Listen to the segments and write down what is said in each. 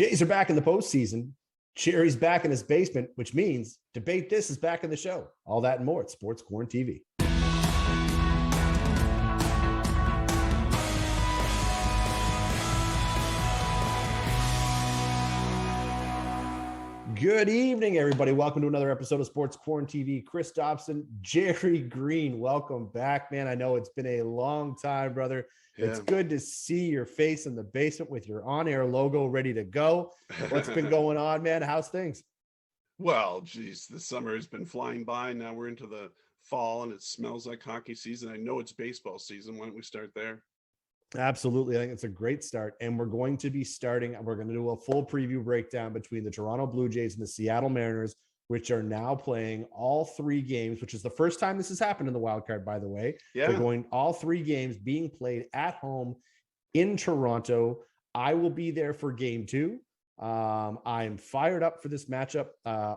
Jays are back in the postseason. Gerry's back in his basement, which means Debate This is back in the show. All that and more at Sports QuaranTV. Good evening, everybody. Welcome to another episode of Sports QuaranTV. Chris Dobson, Gerry Green. Welcome back, man. I know it's been a long time, brother. Yeah. It's good to see your face in the basement with your on-air logo ready to go. What's been going on, man? How's things? Well, geez, the summer has been flying by. Now we're into the fall and it smells like hockey season. I know it's baseball season. Why don't we start there? Absolutely. I think it's a great start. And we're going to do a full preview breakdown between the Toronto Blue Jays and the Seattle Mariners, which are now playing all three games, which is the first time this has happened in the wild card, by the way. Yeah. They're going all three games being played at home in Toronto. I will be there for game two. I am fired up for this matchup,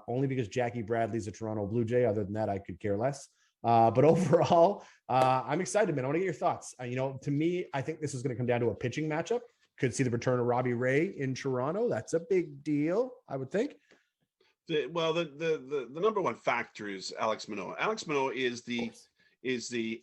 only because Jackie Bradley's a Toronto Blue Jay. Other than that, I could care less. But overall, I'm excited, man. I want to get your thoughts. To me, I think this is going to come down to a pitching matchup. Could see the return of Robbie Ray in Toronto. That's a big deal, I would think. The number one factor is Alex Manoah. Alex Manoah is the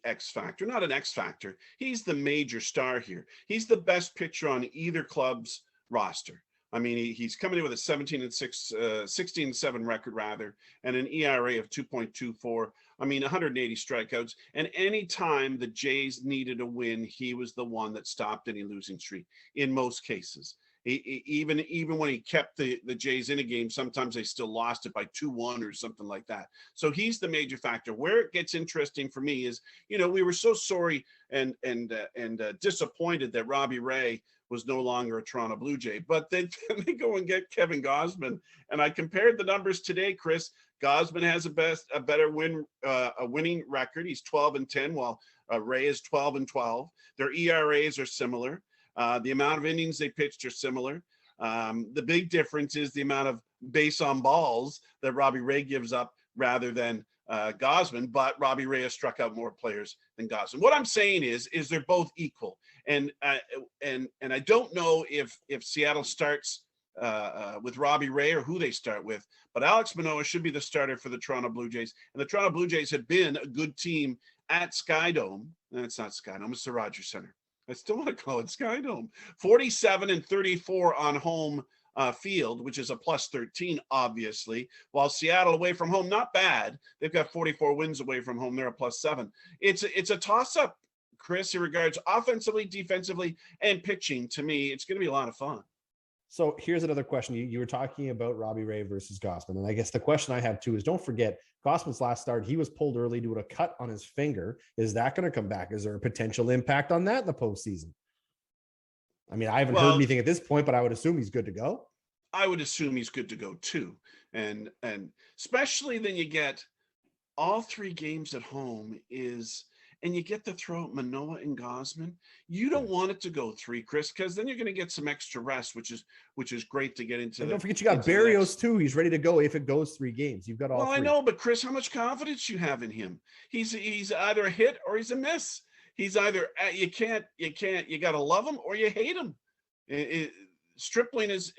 X factor, not an X factor. He's the major star here. He's the best pitcher on either club's roster. I mean, he's coming in with a 16-7 record rather, and an ERA of 2.24. I mean, 180 strikeouts. And anytime the Jays needed a win, he was the one that stopped any losing streak in most cases. Even when he kept the Jays in a game, sometimes they still lost it by 2-1 or something like that. So he's the major factor. Where it gets interesting for me is, we were so sorry and disappointed that Robbie Ray was no longer a Toronto Blue Jay, but then they go and get Kevin Gausman. And I compared the numbers today, Chris. Gausman has a better winning record. He's 12-10, while Ray is 12-12. Their ERAs are similar. The amount of innings they pitched are similar. The big difference is the amount of base on balls that Robbie Ray gives up rather than Gausman, but Robbie Ray has struck out more players than Gausman. What I'm saying is they're both equal. And I don't know if Seattle starts with Robbie Ray or who they start with, but Alex Manoah should be the starter for the Toronto Blue Jays. And the Toronto Blue Jays have been a good team at Skydome. And it's not Skydome, it's the Rogers Center. I still want to call it Skydome. 47-34 on home field, which is a +13, obviously, while Seattle away from home, not bad. They've got 44 wins away from home. They're a +7. It's a toss-up, Chris, in regards offensively, defensively, and pitching. To me, it's going to be a lot of fun. So here's another question. You were talking about Robbie Ray versus Gausman. And I guess the question I have too is, don't forget, Gausman's last start, he was pulled early due to a cut on his finger. Is that going to come back? Is there a potential impact on that in the postseason? I mean, I haven't heard anything at this point, but I would assume he's good to go. I would assume he's good to go too. And especially then you get all three games at home and you get to throw out Manoah and Gausman. You don't want it to go 3, Chris, because then you're going to get some extra rest, which is great to get into. And don't forget, you got Berrios too. He's ready to go if it goes 3 games. You've got all. Well, 3. I know, but Chris, how much confidence you have in him? He's either a hit or he's a miss. He's either you got to love him or you hate him. Stripling has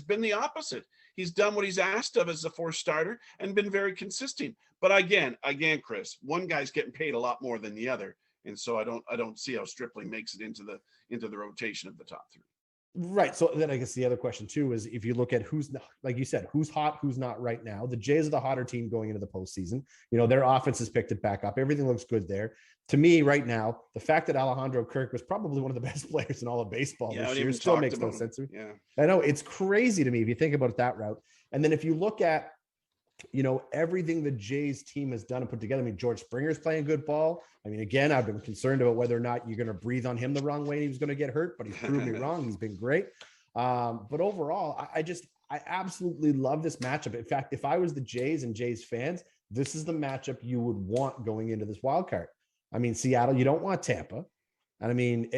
been the opposite. He's done what he's asked of as a 4th starter and been very consistent. But again, Chris, one guy's getting paid a lot more than the other, and so I don't see how Stripling makes it into the rotation of the top 3. Right. So then I guess the other question too is, if you look at who's not, like you said, who's hot, who's not right now. The Jays are the hotter team going into the postseason. Their offense has picked it back up. Everything looks good there. To me right now, the fact that Alejandro Kirk was probably one of the best players in all of baseball this year still makes no sense to me. Yeah. I know, it's crazy to me if you think about it that route. And then if you look at, everything the Jays team has done and put together. I mean, George Springer's playing good ball. I mean, again, I've been concerned about whether or not you're going to breathe on him the wrong way and he was going to get hurt, but he's proved me wrong. He's been great. But overall, I absolutely love this matchup. In fact, if I was the Jays and Jays fans, this is the matchup you would want going into this wild card. I mean, Seattle, you don't want Tampa. And I mean,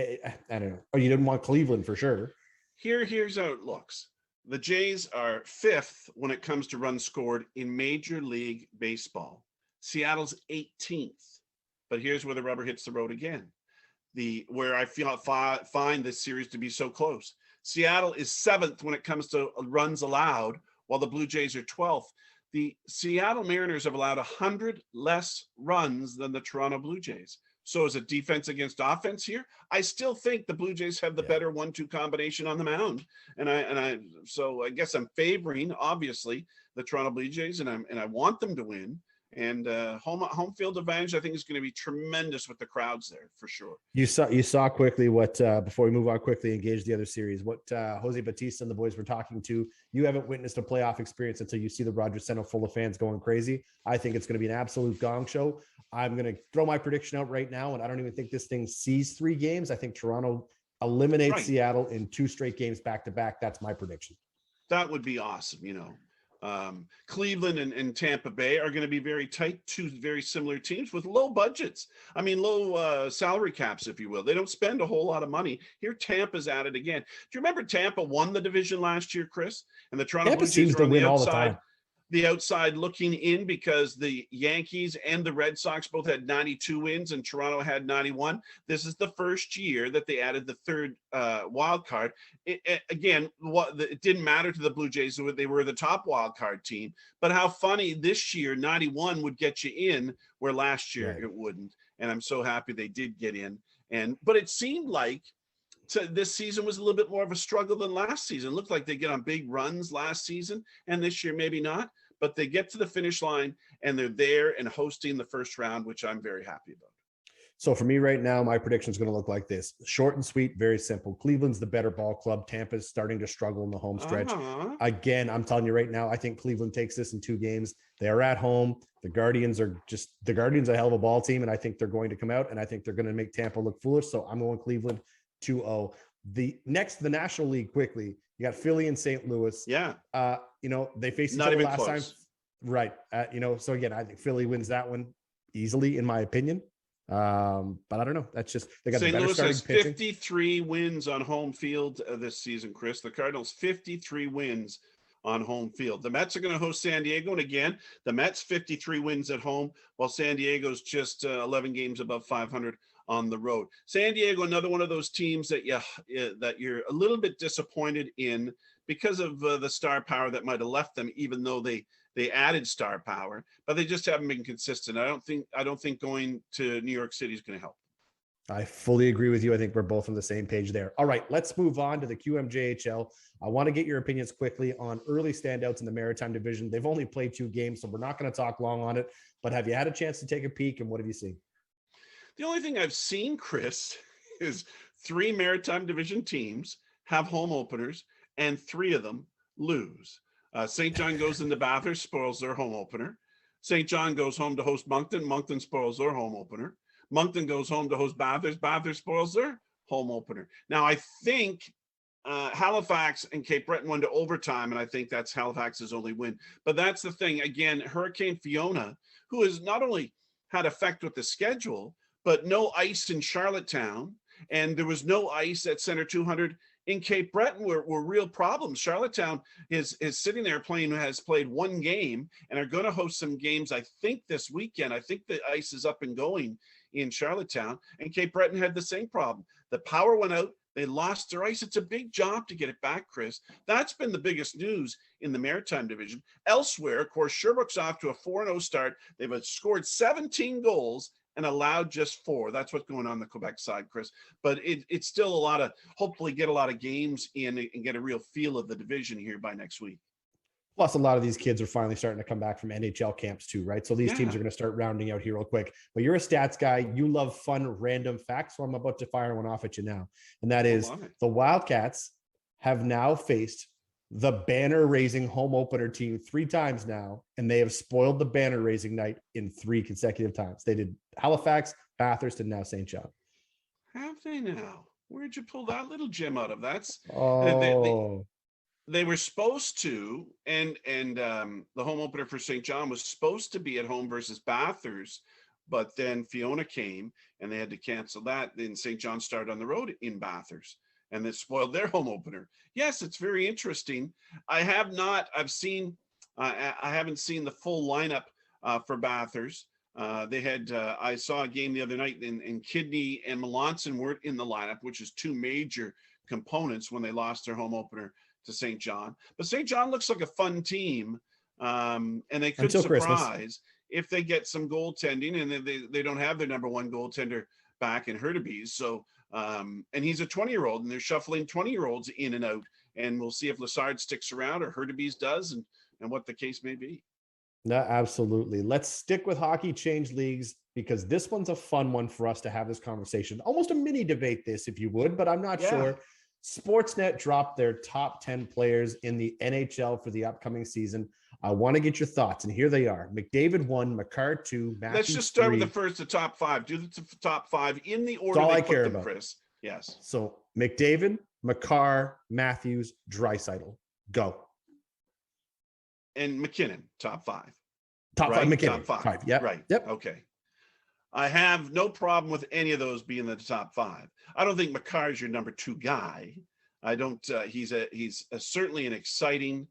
I don't know. Oh, you didn't want Cleveland for sure. Here's how it looks. The Jays are 5th when it comes to runs scored in Major League Baseball. Seattle's 18th. But here's where the rubber hits the road again. Where I find this series to be so close. Seattle is 7th when it comes to runs allowed, while the Blue Jays are 12th. The Seattle Mariners have allowed 100 less runs than the Toronto Blue Jays. So is it defense against offense here? I still think the Blue Jays have the better 1-2 combination on the mound. So I guess I'm favoring, obviously, the Toronto Blue Jays, and I want them to win. And home field advantage, I think, is going to be tremendous with the crowds there for sure. You saw quickly what before we move on quickly, engage the other series, what Jose Bautista and the boys were talking to. You haven't witnessed a playoff experience until you see the Rogers Center full of fans going crazy. I think it's going to be an absolute gong show. I'm going to throw my prediction out right now, and I don't even think this thing sees 3 games. I think Toronto eliminates Seattle in 2 straight games back to back. That's my prediction. That would be awesome. Cleveland and Tampa Bay are going to be very tight, 2 very similar teams with low budgets. I mean, low salary caps, if you will. They don't spend a whole lot of money. Here, Tampa's at it again. Do you remember Tampa won the division last year, Chris? And the Toronto Blue Jays were on the outside. The outside looking in, because the Yankees and the Red Sox both had 92 wins and Toronto had 91. This is the first year that they added the 3rd wild card. It didn't matter to the Blue Jays. They were the top wild card team. But how funny, this year 91 would get you in, where last year it wouldn't. And I'm so happy they did get in. But it seemed like this season was a little bit more of a struggle than last season. It looked like they get on big runs last season, and this year maybe not. But they get to the finish line, and they're there and hosting the first round, which I'm very happy about. So for me right now, my prediction is going to look like this: short and sweet, very simple. Cleveland's the better ball club. Tampa's starting to struggle in the home stretch. Again, I'm telling you right now, I think Cleveland takes this in 2 games. They are at home. The Guardians are a hell of a ball team, and I think they're going to come out, and I think they're going to make Tampa look foolish. So I'm going Cleveland 2-0. The National League, quickly, you got Philly and St. Louis. Yeah. They faced each other last time. Right. So again, I think Philly wins that one easily, in my opinion. But I don't know. That's just, they got St. the better Louis starting has pitching. 53 wins on home field this season, Chris. The Cardinals 53 wins on home field. The Mets are going to host San Diego, and again, the Mets 53 wins at home, while San Diego's just 11 games above 500 on the road. San Diego, another one of those teams that you're a little bit disappointed in because of the star power that might have left them, even though they added star power, but they just haven't been consistent. I don't think going to New York City is going to help. I fully agree with you. I think we're both on the same page there. All right, let's move on to the QMJHL. I want to get your opinions quickly on early standouts in the Maritime Division. They've only played 2 games, so we're not going to talk long on it, but have you had a chance to take a peek, and what have you seen? The only thing I've seen, Chris, is 3 Maritime Division teams have home openers, and 3 of them lose. St. John goes into Bathurst, spoils their home opener. St. John goes home to host Moncton. Moncton spoils their home opener. Moncton goes home to host Bathurst. Bathurst spoils their home opener. Now, I think Halifax and Cape Breton went to overtime, and I think that's Halifax's only win. But that's the thing. Again, Hurricane Fiona, who has not only had effect with the schedule, but no ice in Charlottetown, and there was no ice at Center 200 in Cape Breton were real problems. Charlottetown is sitting there has played 1 game and are going to host some games, I think, this weekend. I think the ice is up and going in Charlottetown, and Cape Breton had the same problem. The power went out. They lost their ice. It's a big job to get it back, Chris. That's been the biggest news in the Maritime Division. Elsewhere, of course, Sherbrooke's off to a 4-0 start. They've scored 17 goals and allowed just 4. That's what's going on the Quebec side, Chris. But it's still hopefully get a lot of games in and get a real feel of the division here by next week. Plus, a lot of these kids are finally starting to come back from NHL camps too, right? So these teams are going to start rounding out here real quick. But you're a stats guy. You love fun, random facts. So I'm about to fire one off at you now. And that is the Wildcats have now faced the banner-raising home opener team 3 times now, and they have spoiled the banner-raising night in 3 consecutive times. They did Halifax, Bathurst, and now St. John. Have they now? Where'd you pull that little gem out of? That's they were supposed to, and the home opener for St. John was supposed to be at home versus Bathurst, but then Fiona came and they had to cancel that. Then St. John started on the road in Bathurst, and that spoiled their home opener. Yes, it's very interesting. I haven't seen the full lineup for Bathurst. They had, I saw a game the other night, and Kidney and Melanson weren't in the lineup, which is 2 major components when they lost their home opener to St. John. But St. John looks like a fun team, and they could Until surprise Christmas. if they get some goaltending, and they don't have their number one goaltender back in Hurtubise. So, and he's a 20-year-old, and they're shuffling 20-year-olds in and out. And we'll see if Lassard sticks around or Hurtubise does, and what the case may be. No, absolutely. Let's stick with hockey, change leagues, because this one's a fun one for us to have this conversation. Almost a mini debate, this, if you would, but I'm not sure. Sportsnet dropped their top 10 players in the NHL for the upcoming season. I want to get your thoughts, and here they are. McDavid 1, Makar 2, Matthews. Let's just start 3. with the top 5. Do the top 5 in the order all they I put care them, about. Chris. Yes. So McDavid, Makar, Matthews, Draisaitl. Go. And McKinnon, top 5. Top right? 5, McKinnon. Top 5. Yep. Right. Yep. Okay. I have no problem with any of those being the top 5. I don't think Makar is your number 2 guy. I don't. He's certainly an exciting,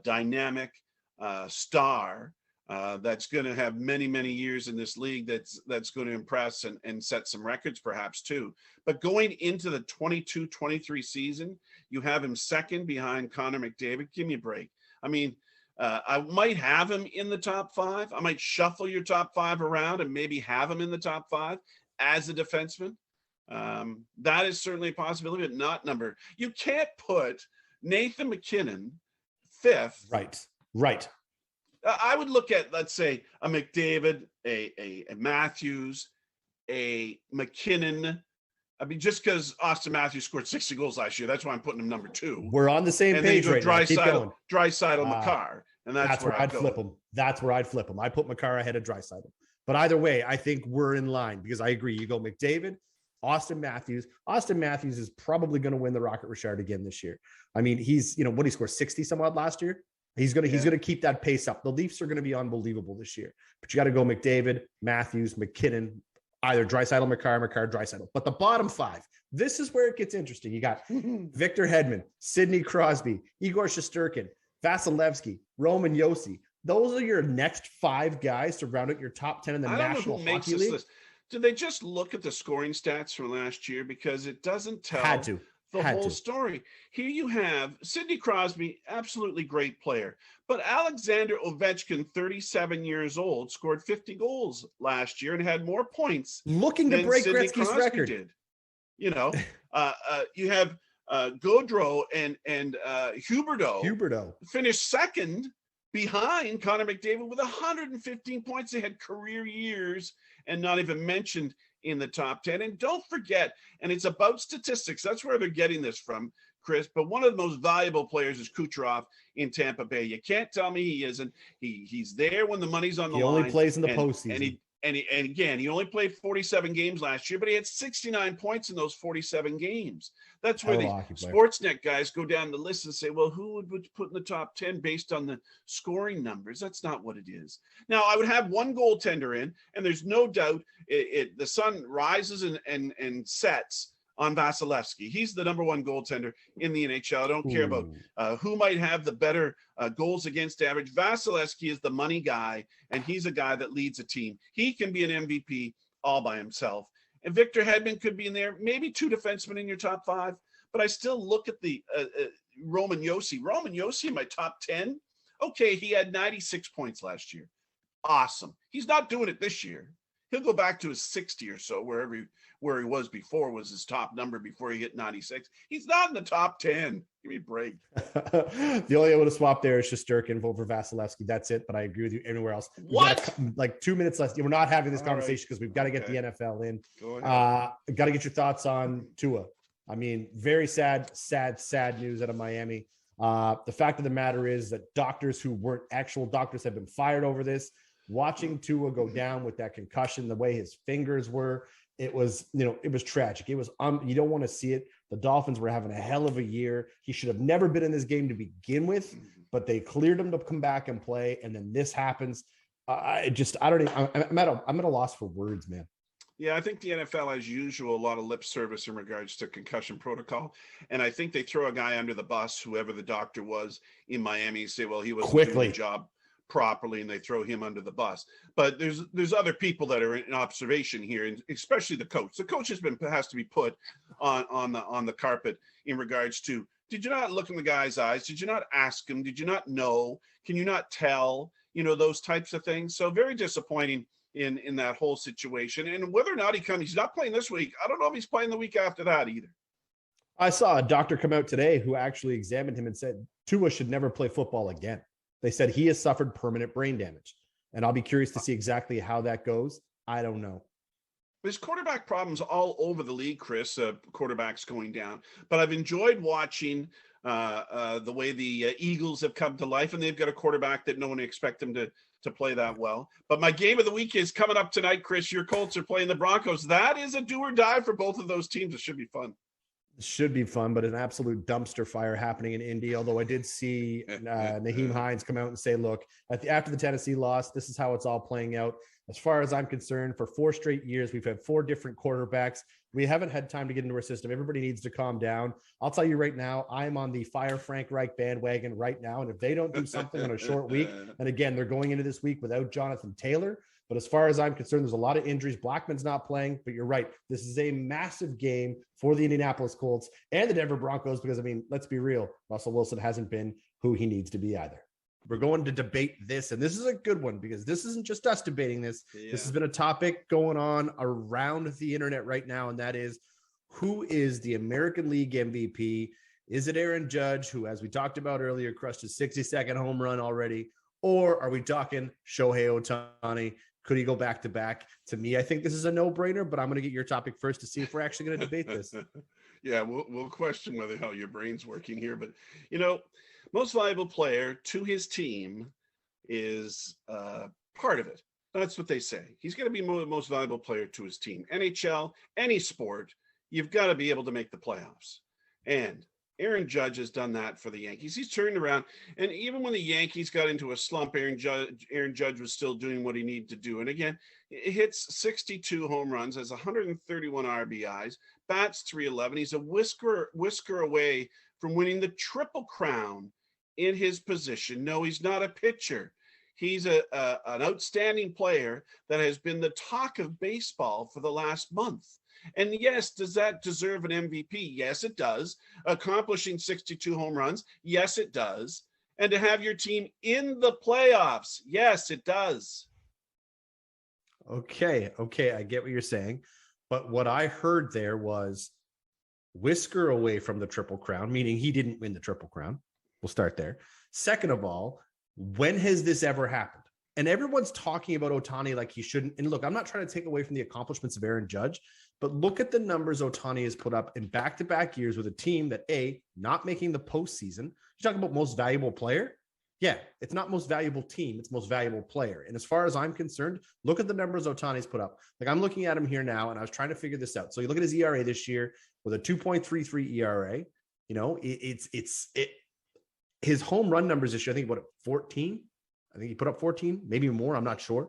dynamic star that's going to have many, many years in this league. That's going to impress and set some records perhaps too. But going into the 22-23 season, you have him second behind Connor McDavid. Give me a break. I mean, I might have him in the top 5. I might shuffle your top 5 around and maybe have him in the top 5 as a defenseman. That is certainly a possibility, but not number. You can't put Nathan McKinnon 5th. Right. I would look at, let's say, a McDavid, a Matthews, a McKinnon. I mean, just because Austin Matthews scored 60 goals last year, that's why I'm putting him number 2. We're on the same page right now. Keep going. Draisaitl, Makar, and that's where I'd flip him. That's where I'd flip him. I put Makar ahead of Draisaitl. But either way, I think we're in line because I agree. You go McDavid, Austin Matthews. Austin Matthews is probably going to win the Rocket Richard again this year. I mean, he's, what he scored 60 some odd last year. He's going to keep that pace up. The Leafs are going to be unbelievable this year. But you got to go McDavid, Matthews, McKinnon, either Draisaitl, Makar, Draisaitl. But the bottom 5, this is where it gets interesting. You got Victor Hedman, Sidney Crosby, Igor Shesterkin, Vasilevsky, Roman Josi. Those are your next 5 guys to round out your top 10 in the National Hockey League. Did they just look at the scoring stats from last year? Because it doesn't tell the whole story. Here you have Sidney Crosby, absolutely great player. But Alexander Ovechkin, 37 years old, scored 50 goals last year and had more points. Looking to break Sidney Gretzky's Crosby record. Did. You have Gaudreau and Huberdeau finished second behind Connor McDavid with 115 points. They had career years and not even mentioned in the top 10. And don't forget, and it's about statistics. That's where they're getting this from, Chris. But one of the most valuable players is Kucherov in Tampa Bay. You can't tell me he isn't. He's there when the money's on the line. He only plays in the postseason. And again, he only played 47 games last year, but he had 69 points in those 47 games. That's where the Sportsnet guys go down the list and say, well, who would put in the top 10 based on the scoring numbers? That's not what it is. Now, I would have one goaltender in, and there's no doubt the sun rises and sets on Vasilevsky. He's the number 1 goaltender in the NHL. I don't care about who might have the better goals against average. Vasilevsky is the money guy, and he's a guy that leads a team. He can be an MVP all by himself. And Victor Hedman could be in there, maybe 2 defensemen in your top 5. But I still look at the Roman Josi. Roman Josi in my top 10. Okay, he had 96 points last year. Awesome. He's not doing it this year. He'll go back to his 60 or so, where he was before was his top number before he hit 96. He's not in the top 10. Give me a break. The only able to swap there is Shesterkin over Vasilevsky. That's it. But I agree with you. Anywhere else? What? Like 2 minutes left. We're not having this conversation because we've got to get the NFL in. Got to get your thoughts on Tua. I mean, very sad news out of Miami. The fact of the matter is that doctors who weren't actual doctors have been fired over this. Watching Tua go down with that concussion, the way his fingers were, it was tragic. It was, you don't want to see it. The Dolphins were having a hell of a year. He should have never been in this game to begin with, but they cleared him to come back and play. And then this happens. I'm at a loss for words, man. Yeah, I think the NFL, as usual, a lot of lip service in regards to concussion protocol. And I think they throw a guy under the bus, whoever the doctor was in Miami, say, well, he wasn't doing the job properly and they throw him under the bus. But there's other people that are in observation here, and especially the coach. The coach has to be put on the carpet in regards to, did you not look in the guy's eyes? Did you not ask him? Did you not know? Can you not tell? Those types of things. So very disappointing in that whole situation. And whether or not he's not playing this week. I don't know if he's playing the week after that either. I saw a doctor come out today who actually examined him and said Tua should never play football again. They said he has suffered permanent brain damage. And I'll be curious to see exactly how that goes. I don't know. There's quarterback problems all over the league, Chris, quarterbacks going down. But I've enjoyed watching the way the Eagles have come to life, and they've got a quarterback that no one expect them to play that well. But my game of the week is coming up tonight, Chris. Your Colts are playing the Broncos. That is a do or die for both of those teams. It should be fun. Should be fun, but an absolute dumpster fire happening in Indy. Although I did see Naheem Hines come out and say, look, after the Tennessee loss, this is how it's all playing out. As far as I'm concerned, for 4 straight years, we've had 4 different quarterbacks. We haven't had time to get into our system. Everybody needs to calm down. I'll tell you right now, I'm on the fire Frank Reich bandwagon right now. And if they don't do something on a short week, and again, they're going into this week without Jonathan Taylor. But as far as I'm concerned, there's a lot of injuries. Blackman's not playing, but you're right. This is a massive game for the Indianapolis Colts and the Denver Broncos because, I mean, let's be real. Russell Wilson hasn't been who he needs to be either. We're going to debate this, and this is a good one because this isn't just us debating this. Yeah. This has been a topic going on around the internet right now, and that is, who is the American League MVP? Is it Aaron Judge, who, as we talked about earlier, crushed his 62nd home run already? Or are we talking Shohei Ohtani? Could he go back-to-back? To me, I think this is a no-brainer, but I'm going to get your topic first to see if we're actually going to debate this. Yeah, we'll question whether how your brain's working here. But, most valuable player to his team is part of it. That's what they say. He's going to be most valuable player to his team. NHL, any sport, you've got to be able to make the playoffs. And Aaron Judge has done that for the Yankees. He's turned around. And even when the Yankees got into a slump, Aaron Judge was still doing what he needed to do. And again, he hits 62 home runs, has 131 RBIs, bats .311. He's a whisker away from winning the Triple Crown in his position. No, he's not a pitcher. He's an outstanding player that has been the talk of baseball for the last month. And yes, does that deserve an MVP? Yes, it does. Accomplishing 62 home runs? Yes, it does. And to have your team in the playoffs? Yes, it does. Okay, I get what you're saying. But what I heard there was whisker away from the Triple Crown, meaning he didn't win the Triple Crown. We'll start there. Second of all, when has this ever happened? And everyone's talking about Ohtani like he shouldn't. And look, I'm not trying to take away from the accomplishments of Aaron Judge, but look at the numbers Ohtani has put up in back-to-back years with a team that, not making the postseason. You're talking about most valuable player? Yeah, it's not most valuable team. It's most valuable player. And as far as I'm concerned, look at the numbers Ohtani's put up. Like, I'm looking at him here now, and I was trying to figure this out. So you look at his ERA this year with a 2.33 ERA. His home run numbers this year, I think, 14? I think he put up 14, maybe more. I'm not sure.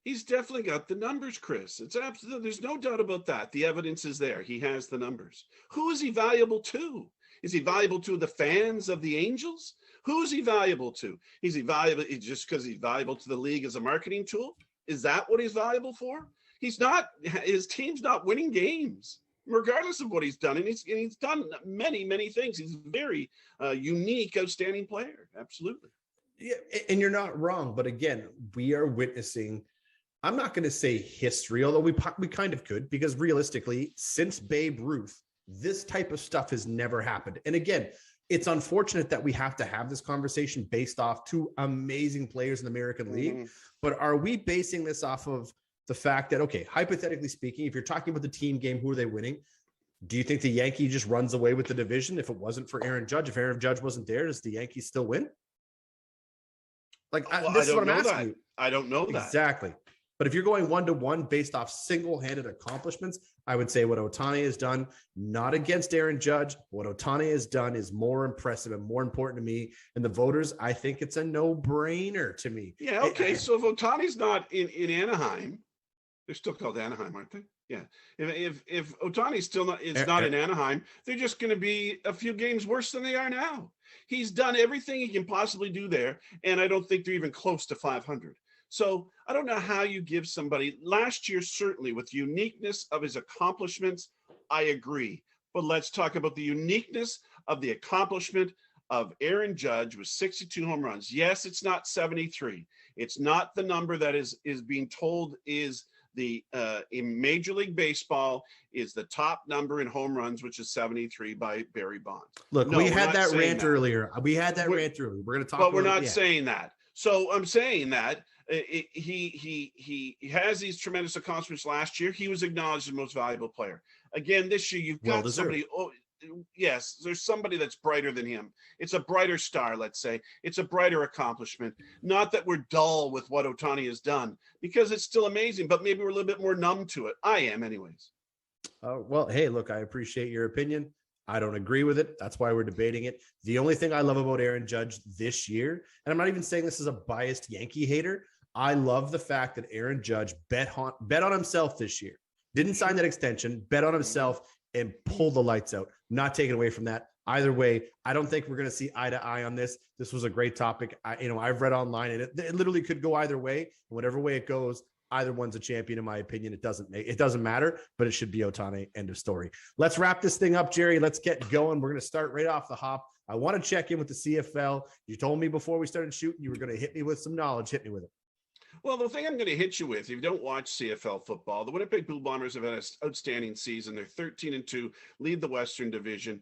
He's definitely got the numbers, Chris. It's absolutely, there's no doubt about that. The evidence is there. He has the numbers. Who is he valuable to? Is he valuable to the fans of the Angels? Who is he valuable to? Is he valuable just because he's valuable to the league as a marketing tool? Is that what he's valuable for? He's not. His team's not winning games, regardless of what he's done. And he's done many, many things. He's a very unique, outstanding player. Absolutely. Yeah, and you're not wrong. But again, we are witnessing, I'm not going to say history, although we kind of could, because realistically, since Babe Ruth, this type of stuff has never happened. And again, it's unfortunate that we have to have this conversation based off 2 amazing players in the American League. But are we basing this off of the fact that, okay, hypothetically speaking, if you're talking about the team game, who are they winning? Do you think the Yankee just runs away with the division if it wasn't for Aaron Judge? If Aaron Judge wasn't there, does the Yankees still win? This is what I'm asking you. I don't know that. Exactly. But if you're going 1-to-1 based off single-handed accomplishments, I would say what Ohtani has done, not against Aaron Judge, what Ohtani has done is more impressive and more important to me. And the voters, I think it's a no-brainer to me. Yeah, okay. So if Ohtani's not in Anaheim, they're still called Anaheim, aren't they? Yeah. If Otani's still not, it's not in Anaheim, they're just going to be a few games worse than they are now. He's done everything he can possibly do there, and I don't think they're even close to 500. So I don't know how you give somebody last year, certainly with the uniqueness of his accomplishments. I agree. But let's talk about the uniqueness of the accomplishment of Aaron Judge with 62 home runs. Yes, it's not 73. It's not the number that is being told is the in Major League Baseball is the top number in home runs, which is 73 by Barry Bonds. Look, no, we had that rant earlier. We're going to talk. But we're not saying that. So I'm saying that he has these tremendous accomplishments. Last year, he was acknowledged as the most valuable player. Again, this year you've got somebody. Oh, yes, there's somebody that's brighter than him. It's a brighter star, let's say. It's a brighter accomplishment. Not that we're dull with what Ohtani has done, because it's still amazing, but maybe we're a little bit more numb to it. I am, anyways. Well, hey, look, I appreciate your opinion. I don't agree with it. That's why we're debating it. The only thing I love about Aaron Judge this year, and I'm not even saying this is a biased Yankee hater, I love the fact that Aaron Judge bet on himself this year. Didn't sign that extension, bet on himself, and pull the lights out. Not taking away from that. Either way, I don't think we're going to see eye to eye on this. This was a great topic. I've read online, and it literally could go either way. Whatever way it goes, either one's a champion, in my opinion. It doesn't matter, but it should be Ohtani. End of story. Let's wrap this thing up, Jerry. Let's get going. We're going to start right off the hop. I want to check in with the CFL. You told me before we started shooting you were going to hit me with some knowledge. Hit me with it. Well, the thing I'm going to hit you with, if you don't watch CFL football, the Winnipeg Blue Bombers have had an outstanding season. They're 13-2, lead the Western Division,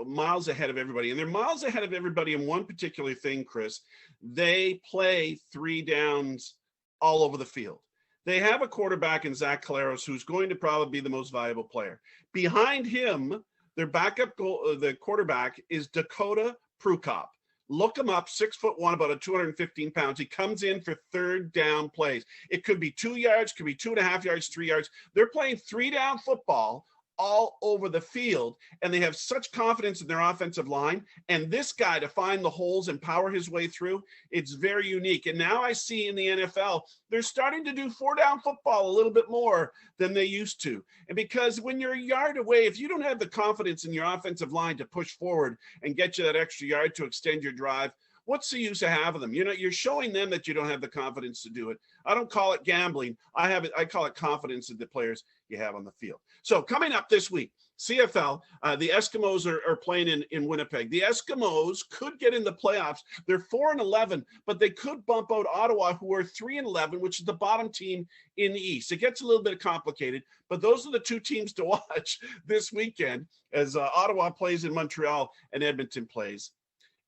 miles ahead of everybody. And they're miles ahead of everybody in one particular thing, Chris. They play 3 downs all over the field. They have a quarterback in Zach Caleros who's going to probably be the most valuable player. Behind him, their backup the quarterback is Dakota Prukop. Look him up, 6'1", about 215 pounds. He comes in for 3rd down plays. It could be 2 yards, could be 2.5 yards, 3 yards. They're playing 3-down football all over the field, and they have such confidence in their offensive line. And this guy, to find the holes and power his way through, it's very unique. And now I see in the NFL, they're starting to do 4-down football a little bit more than they used to. And because when you're a yard away, if you don't have the confidence in your offensive line to push forward and get you that extra yard to extend your drive, what's the use of having them? You're showing them that you don't have the confidence to do it. I don't call it gambling. I call it confidence in the players you have on the field. So coming up this week, CFL, the Eskimos are playing in Winnipeg. The Eskimos could get in the playoffs. They're 4-11, but they could bump out Ottawa, who are 3-11, which is the bottom team in the East. It gets a little bit complicated, but those are the 2 teams to watch this weekend as Ottawa plays in Montreal and Edmonton plays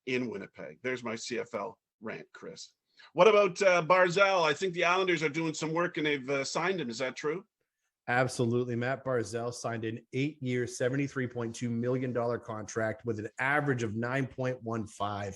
in Winnipeg. There's my CFL rant, Chris. What about Barzal? I think the Islanders are doing some work and they've signed him. Is that true? Absolutely. Matt Barzal signed an 8-year, $73.2 million contract with an average of 9.15.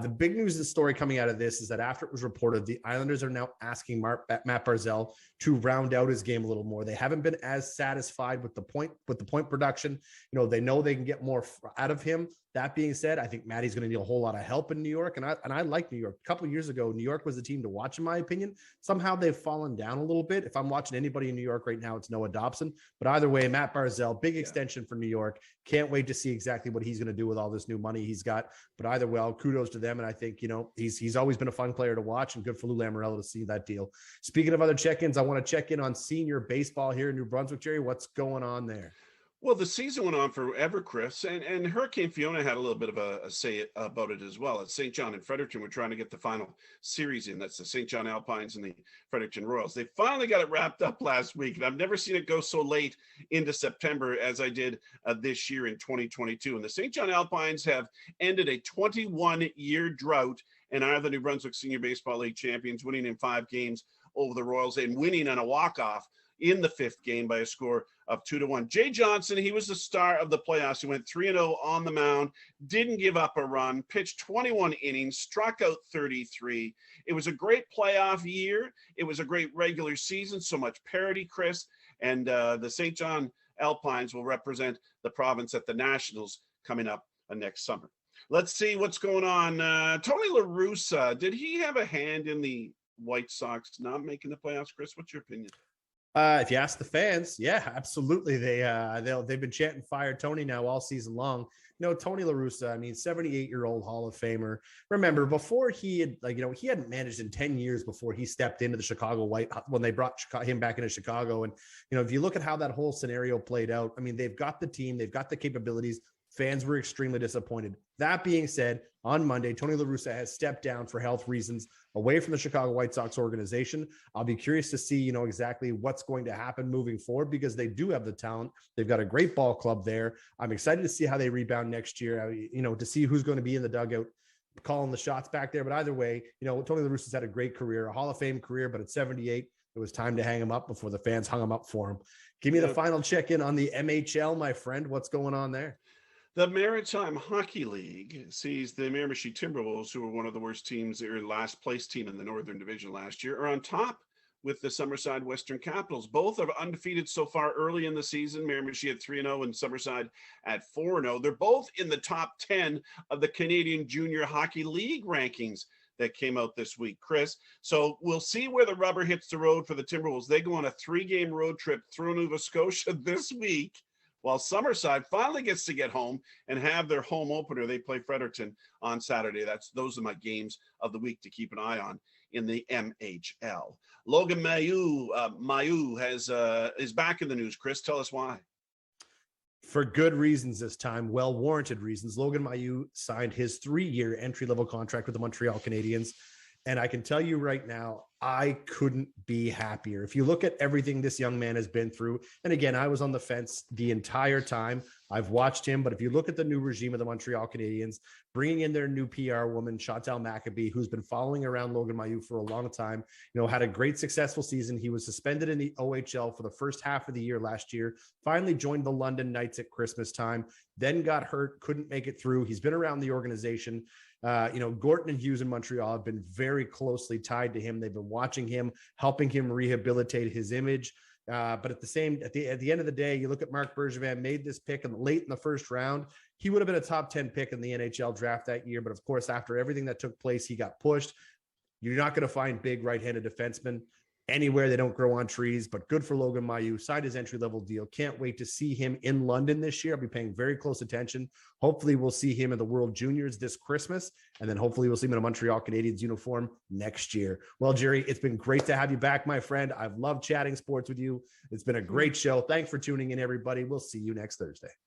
The big news of the story coming out of this is that after it was reported, the Islanders are now asking Matt Barzal to round out his game a little more. They haven't been as satisfied with the point production. They know they can get more out of him. That being said, I think Matty's going to need a whole lot of help in New York. And I like New York. A couple of years ago, New York was the team to watch, in my opinion. Somehow they've fallen down a little bit. If I'm watching anybody in New York right now, it's Noah Dobson. But either way, Matt Barzal, big extension for New York. Can't wait to see exactly what he's going to do with all this new money he's got. But either way, kudos to them. And I think, he's always been a fun player to watch, and good for Lou Lamoriello to see that deal. Speaking of other check-ins, I want to check in on senior baseball here in New Brunswick. Jerry, what's going on there? Well, the season went on forever, Chris, and Hurricane Fiona had a little bit of a say about it as well. At St. John and Fredericton, we're trying to get the final series in. That's the St. John Alpines and the Fredericton Royals. They finally got it wrapped up last week, and I've never seen it go so late into September as I did this year in 2022. And the St. John Alpines have ended a 21-year drought and are the New Brunswick Senior Baseball League champions, winning in 5 games over the Royals and winning on a walk-off in the 5th game by a score of 2-1. Jay Johnson, he was the star of the playoffs. He went 3-0 on the mound, didn't give up a run, pitched 21 innings, struck out 33. It was a great playoff year. It was a great regular season, so much parity, Chris. And the St. John Alpines will represent the province at the Nationals coming up next summer. Let's see what's going on. Tony La Russa, did he have a hand in the White Sox not making the playoffs, Chris? What's your opinion? If you ask the fans, yeah, absolutely. They've been chanting "Fire Tony" now all season long. Tony La Russa, I mean, 78-year-old Hall of Famer. Remember, before he had he hadn't managed in 10 years before he stepped into the Chicago White when they brought him back into Chicago. And if you look at how that whole scenario played out, I mean, they've got the team, they've got the capabilities. Fans were extremely disappointed. That being said, on Monday, Tony La Russa has stepped down for health reasons away from the Chicago White Sox organization. I'll be curious to see, exactly what's going to happen moving forward because they do have the talent. They've got a great ball club there. I'm excited to see how they rebound next year, to see who's going to be in the dugout calling the shots back there. But either way, Tony La Russa's had a great career, a Hall of Fame career, but at 78, it was time to hang him up before the fans hung him up for him. Give me the final check-in on the MHL, my friend. What's going on there? The Maritime Hockey League sees the Miramichi Timberwolves, who were one of the worst teams, or last place team in the Northern Division last year, are on top with the Summerside Western Capitals. Both are undefeated so far early in the season. Miramichi at 3-0 and Summerside at 4-0. They're both in the top 10 of the Canadian Junior Hockey League rankings that came out this week, Chris. So we'll see where the rubber hits the road for the Timberwolves. They go on a 3-game road trip through Nova Scotia this week, while Summerside finally gets to get home and have their home opener. They play Fredericton on Saturday. Those are my games of the week to keep an eye on in the MHL. Logan Mailloux is back in the news. Chris, tell us why. For good reasons this time, well-warranted reasons. Logan Mailloux signed his 3-year entry-level contract with the Montreal Canadiens. And I can tell you right now, I couldn't be happier. If you look at everything this young man has been through, and again, I was on the fence the entire time. I've watched him, but if you look at the new regime of the Montreal Canadiens, bringing in their new PR woman, Chantal Maccabee, who's been following around Logan Mailloux for a long time, had a great successful season. He was suspended in the OHL for the first half of the year last year, finally joined the London Knights at Christmas time, then got hurt, couldn't make it through. He's been around the organization. Gorton and Hughes in Montreal have been very closely tied to him. They've been watching him, helping him rehabilitate his image. But at the end of the day, you look at Marc Bergevin made this pick late in the first round. He would have been a top 10 pick in the NHL draft that year. But of course, after everything that took place, he got pushed. You're not going to find big right-handed defensemen anywhere. They don't grow on trees, but good for Logan Mailloux. Signed his entry-level deal. Can't wait to see him in London this year. I'll be paying very close attention. Hopefully we'll see him in the World Juniors this Christmas, and then hopefully we'll see him in a Montreal Canadiens uniform next year. Well, Gerry, it's been great to have you back, my friend. I've loved chatting sports with you. It's been a great show. Thanks for tuning in, everybody. We'll see you next Thursday.